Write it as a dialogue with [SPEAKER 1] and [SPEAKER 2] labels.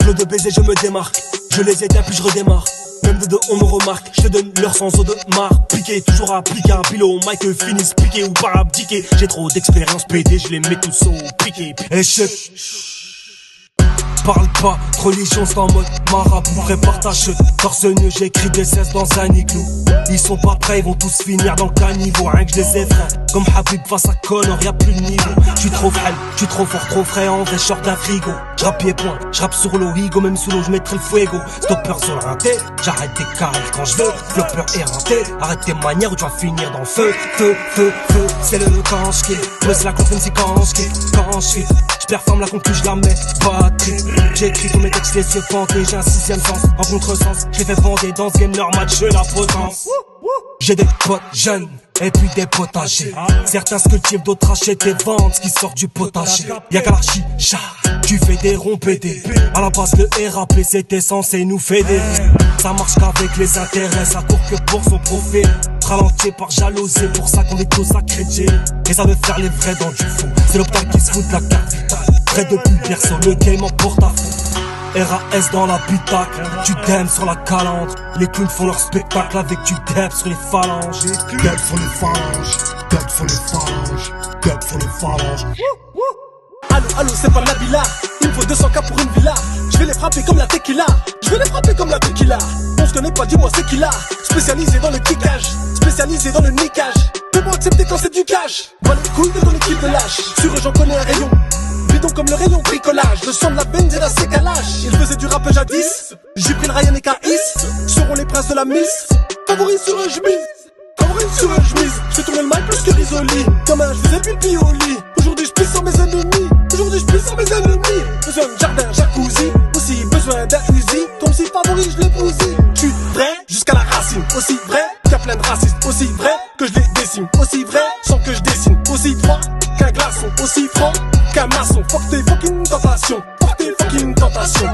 [SPEAKER 1] Flot de baiser, je me démarque. Je les éteins puis je redémarre. Même de dos on me remarque. Je te donne leur sans eau de marque. Piqué, toujours appliqué un pilot. Mike finissent piqué ou par abdiqué. J'ai trop d'expérience PD, je les mets tous au piqué. Et parle pas, religion c'est en mode marabout, prépare ta chute. Torse nu, j'écris des 16 dans un igloo. Ils sont pas prêts, ils vont tous finir dans le caniveau. Rien que je les effraie, comme Habib face à Connor, y'a plus de niveau. J'suis trop frêle, j'suis trop fort, trop frais, en vrai short d'un frigo. J'rappe pied-point, j'rappe sur l'eau, higo, même sous l'eau, j'mettrai le fuego. Stopper sur le rinté, j'arrête des carrés quand j'veux. Flopper éreinté, arrête tes manières ou tu vas finir dans le feu. Feu, feu, feu, c'est le quand j'kick. Bosse la contre c'est quand j'kick, quand j'file. J'performe la conclu, j'la mets, batterie. J'écris tous mes textes, les yeux bandés, j'ai un sixième sens. En contresens, j'ai fait bander dans ce game, leur match, la potence. J'ai des potes jeunes, et puis des potagers. Certains se cultivent, d'autres achètent et vendent ce qui sort du potager. Y'a qu'à la chicha, tu fais des ronds pétés. À la base, le RAP c'était censé nous fédérer. Ça marche qu'avec les intérêts, ça court que pour son profit. Ralenti par jalousie, pour ça qu'on est tous accrédités. Et ça veut faire les vrais dans du faux. C'est l'hôpital qui se fout de la carte vitale. Près de plus personne, le game en porte-à-faux. RAS dans l'habitacle, tu t'aimes sur la calandre. Les clowns font leur spectacle avec du deb sur les phalanges.
[SPEAKER 2] Deb sur les phalanges, deb sur les phalanges, deb sur les phalanges.
[SPEAKER 3] Allô, c'est pas Nabila. Il me faut 200K pour une villa. Je vais les frapper comme la tequila. Je vais les frapper comme la tequila. On se connaît pas, dis-moi c'est qui là. Spécialisé dans le kickage, spécialisé dans le niquage. Fais-moi accepter quand c'est du cash. Voilà les couilles de ton équipe de lâche. Sur eux j'en connais un rayon. Bidon comme le rayon bricolage. Le son de la benzine à ses calages. Il faisait du rap jadis. J'ai pris le Ryan et Kaïs. Seront les princes de la miss. Favoris sur un chemise. Favoris sur un chemise. J'fais tourner le mic plus que Risoli. Demain je faisais plus le pioli. Aujourd'hui je pisse sans mes ennemis. Aujourd'hui je pisse sans mes ennemis. Besoin de jardin, jacuzzi. Aussi besoin d'un Uzi. Ton psy favori je l'ai bousillé. J'suis vrai jusqu'à la racine. Aussi vrai qu'il y a plein de racistes. Aussi vrai que je les décime. Aussi vrai sans que je dessine. Aussi froid qu'un glaçon. Aussi franc qu'un maçon. Fuck tes fucking tentations. Fuck tes fucking tentations.